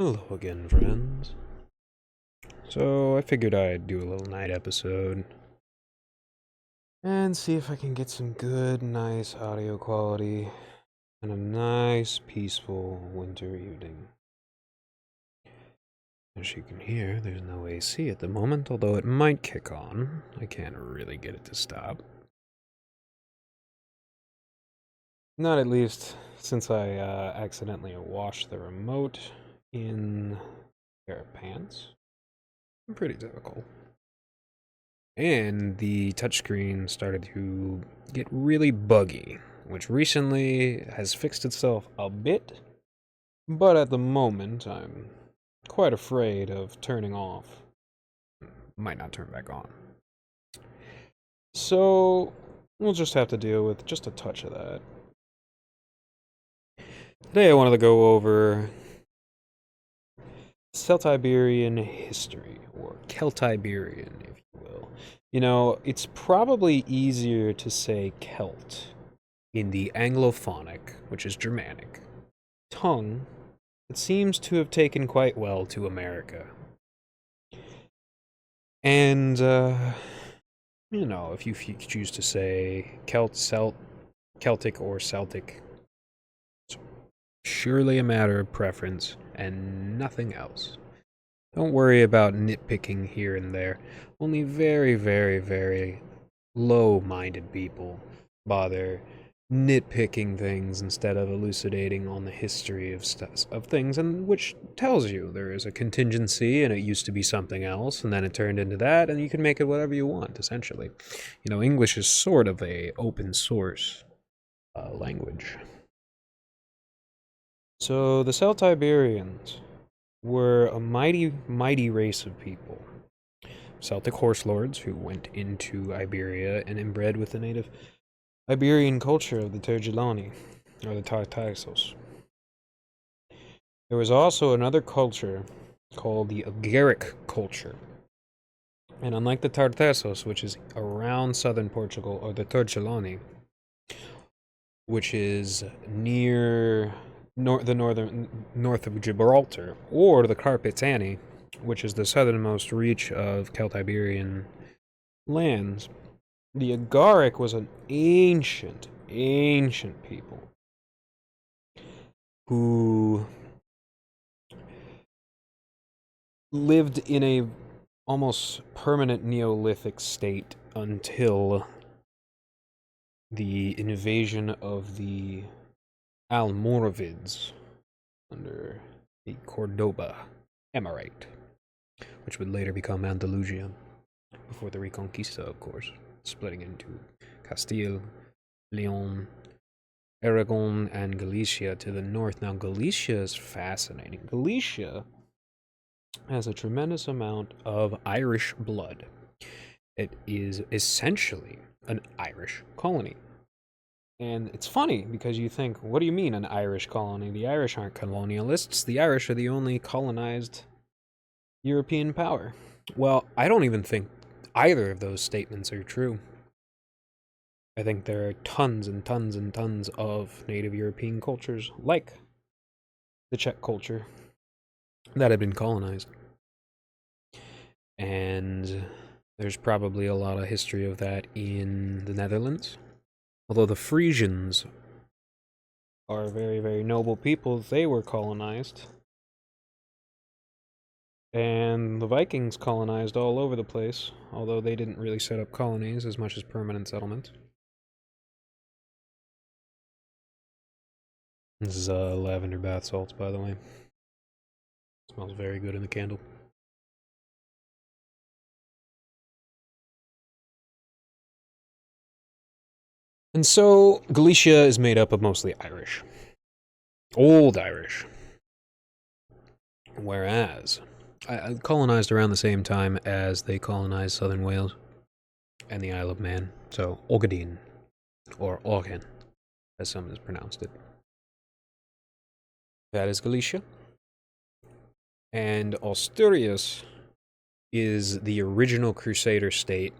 Hello again, friends. So, I figured I'd do a little night episode and see if I can get some good, nice audio quality on a nice, peaceful winter evening. As you can hear, there's no AC at the moment, although it might kick on. I can't really get it to stop. Not at least since I accidentally washed the remote in a pair of pants. Pretty typical. And the touchscreen started to get really buggy, which recently has fixed itself a bit, but at the moment I'm quite afraid of turning off. Might not turn back on. So we'll just have to deal with just a touch of that. Today I wanted to go over Celtiberian history, or Celtiberian, if you will. You know, it's probably easier to say Celt in the Anglophonic, which is Germanic, tongue that seems to have taken quite well to America. And, you know, if you choose to say Celtic, or Celtic, it's surely a matter of preference and nothing else. Don't worry about nitpicking here and there. Only very, very, very low-minded people bother nitpicking things instead of elucidating on the history of things, and which tells you there is a contingency and it used to be something else and then it turned into that, and you can make it whatever you want, essentially. You know, English is sort of a open source language. So the Celtiberians were a mighty, mighty race of people. Celtic horse lords who went into Iberia and inbred with the native Iberian culture of the Tergilani, or the Tartessos. There was also another culture called the Agaric culture. And unlike the Tartessos, which is around southern Portugal, or the Tergilani, which is near north of Gibraltar, or the Carpetani, which is the southernmost reach of Celtiberian lands, the Agaric was an ancient people who lived in a almost permanent Neolithic state until the invasion of the Almoravids under the Cordoba Emirate, which would later become Andalusia, before the Reconquista, of course, splitting into Castile, Leon, Aragon, and Galicia to the north. Now, Galicia is fascinating. Galicia has a tremendous amount of Irish blood. It is essentially an Irish colony. And it's funny because you think, what do you mean an Irish colony? The Irish aren't colonialists. The Irish are the only colonized European power. Well, I don't even think either of those statements are true. I think there are tons and tons and tons of native European cultures, like the Czech culture, that have been colonized. And there's probably a lot of history of that in the Netherlands. Although the Frisians are very, very noble people, they were colonized. And the Vikings colonized all over the place, although they didn't really set up colonies as much as permanent settlements. This is lavender bath salts, by the way. Smells very good in the candle. And so, Galicia is made up of mostly Irish. Old Irish. Whereas, I colonized around the same time as they colonized southern Wales and the Isle of Man. So, Ogadine, or Organ, as some has pronounced it. That is Galicia. And Asturias is the original Crusader state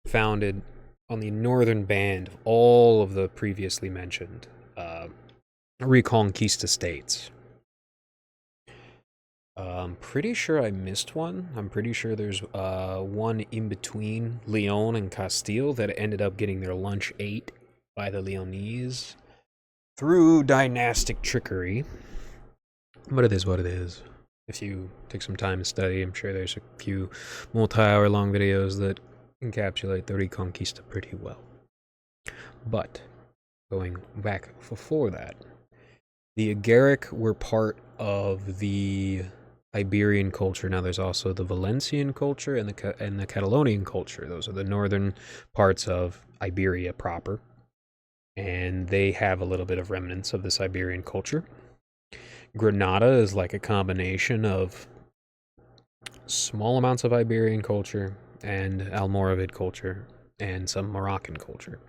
founded on the northern band of all of the previously mentioned Reconquista states. I'm pretty sure I missed one. I'm pretty sure there's one in between Leon and Castile that ended up getting their lunch ate by the Leonese through dynastic trickery. But it is what it is. If you take some time to study, I'm sure there's a few multi-hour long videos that encapsulate the Reconquista pretty well. But going back before that, the Agaric were part of the Iberian culture. Now there's also the Valencian culture and the Catalonian culture. Those are the northern parts of Iberia proper. And they have a little bit of remnants of this Iberian culture. Granada is like a combination of small amounts of Iberian culture and Almoravid culture and some Moroccan culture.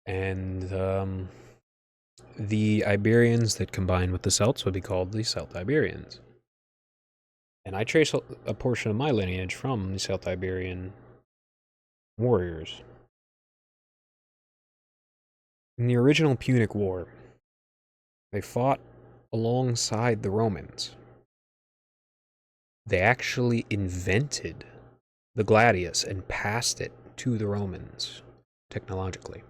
And the Iberians that combine with the Celts would be called the Celtiberians. And I trace a portion of my lineage from the Celtiberian warriors. In the original Punic War, they fought alongside the Romans. They actually invented the gladius and passed it to the Romans technologically.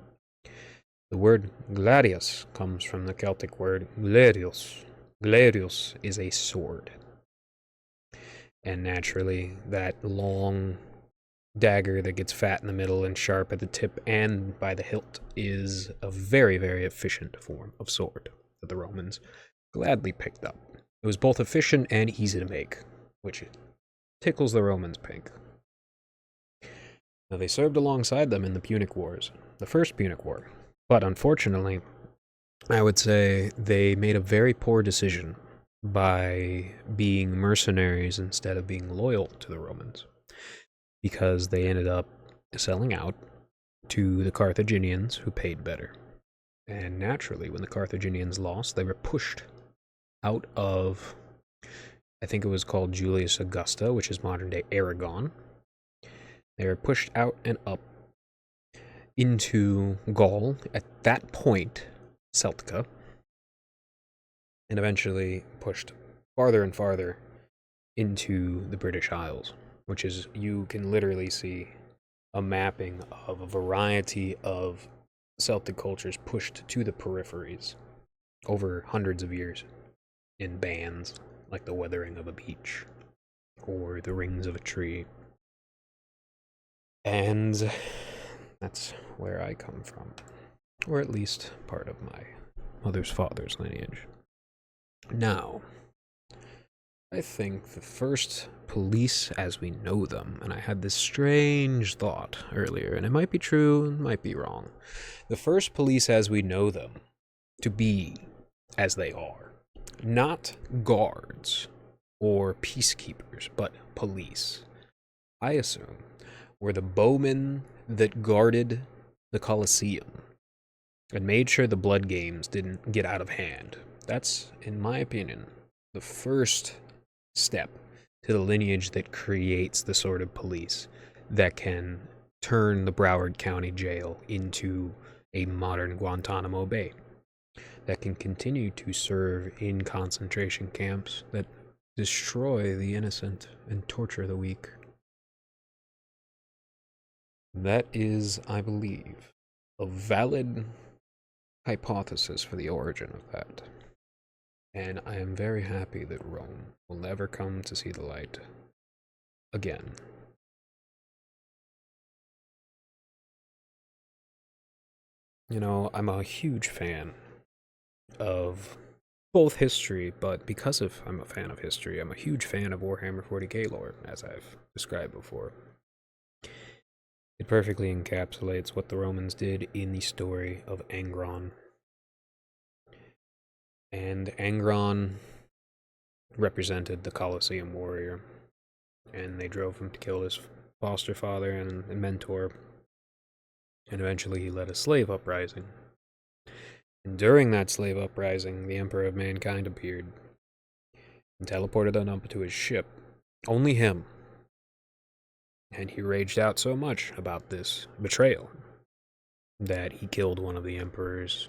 The word gladius comes from the Celtic word gladius. Gladius is a sword. And naturally, that long dagger that gets fat in the middle and sharp at the tip and by the hilt is a very, very efficient form of sword that the Romans gladly picked up. It was both efficient and easy to make, which tickles the Romans pink. Now, they served alongside them in the Punic Wars, the First Punic War, but unfortunately, I would say they made a very poor decision by being mercenaries instead of being loyal to the Romans, because they ended up selling out to the Carthaginians, who paid better. And naturally, when the Carthaginians lost, they were pushed out of, I think it was called Julius Augusta, which is modern-day Aragon. They were pushed out and up into Gaul, at that point, Celtica, and eventually pushed farther and farther into the British Isles, which is, you can literally see a mapping of a variety of Celtic cultures pushed to the peripheries over hundreds of years in bands, like the weathering of a beach or the rings of a tree. And that's where I come from, or at least part of my mother's father's lineage. Now, I think the first police as we know them, and I had this strange thought earlier, and it might be true, it might be wrong. The first police as we know them to be as they are, not guards or peacekeepers, but police, I assume, were the bowmen that guarded the Colosseum and made sure the blood games didn't get out of hand. That's, in my opinion, the first step to the lineage that creates the sort of police that can turn the Broward County Jail into a modern Guantanamo Bay, that can continue to serve in concentration camps that destroy the innocent and torture the weak. That is, I believe, a valid hypothesis for the origin of that. And I am very happy that Rome will never come to see the light again. You know, I'm a huge fan of both history, but because I'm a fan of history, I'm a huge fan of Warhammer 40k lore, as I've described before. It perfectly encapsulates what the Romans did in the story of Angron. And Angron represented the Colosseum warrior, and they drove him to kill his foster father and mentor, and eventually he led a slave uprising. And during that slave uprising, the Emperor of Mankind appeared and teleported them up to his ship. Only him. And he raged out so much about this betrayal that he killed one of the Emperor's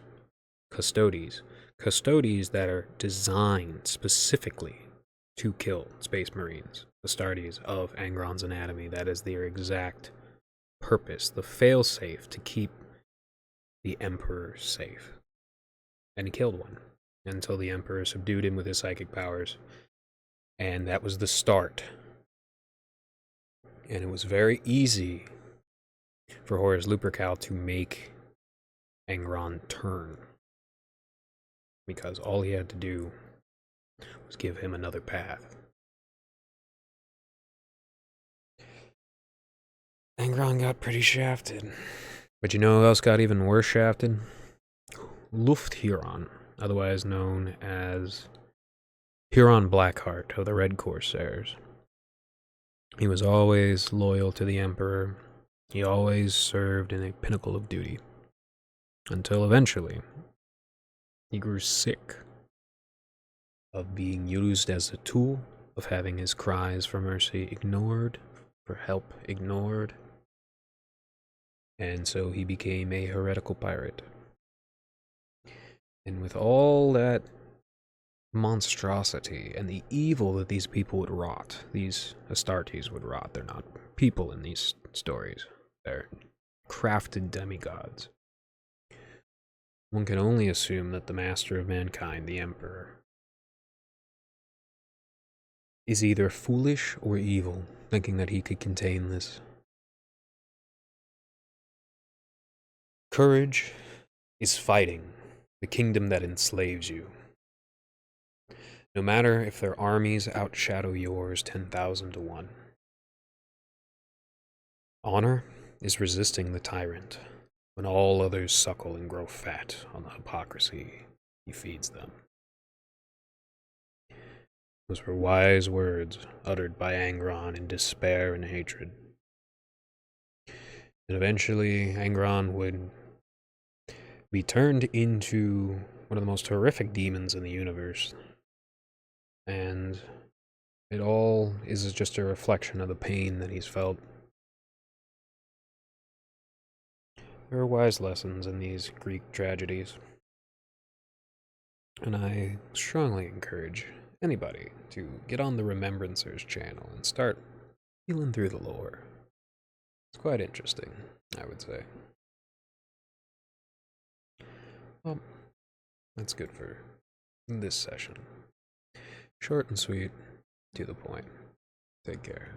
custodes. Custodes that are designed specifically to kill Space Marines, Astartes of Angron's anatomy. That is their exact purpose, the failsafe to keep the Emperor safe. And he killed one until the Emperor subdued him with his psychic powers. And that was the start. And it was very easy for Horus Lupercal to make Angron turn, because all he had to do was give him another path. Angron got pretty shafted. But you know who else got even worse shafted? Luft Huron, otherwise known as Huron Blackheart of the Red Corsairs. He was always loyal to the Emperor. He always served in a pinnacle of duty. Until eventually, he grew sick of being used as a tool, of having his cries for mercy ignored, for help ignored. And so he became a heretical pirate. And with all that monstrosity and the evil that these people would rot, these Astartes would rot, they're not people in these stories, they're crafted demigods. One can only assume that the master of mankind, the Emperor, is either foolish or evil, thinking that he could contain this. Courage is fighting the kingdom that enslaves you. No matter if their armies outshadow yours 10,000 to 1. Honor is resisting the tyrant when all others suckle and grow fat on the hypocrisy he feeds them. Those were wise words uttered by Angron in despair and hatred. And eventually, Angron would be turned into one of the most horrific demons in the universe. And it all is just a reflection of the pain that he's felt. There are wise lessons in these Greek tragedies. And I strongly encourage anybody to get on the Remembrancers channel and start feeling through the lore. It's quite interesting, I would say. Well, that's good for this session. Short and sweet, to the point. Take care.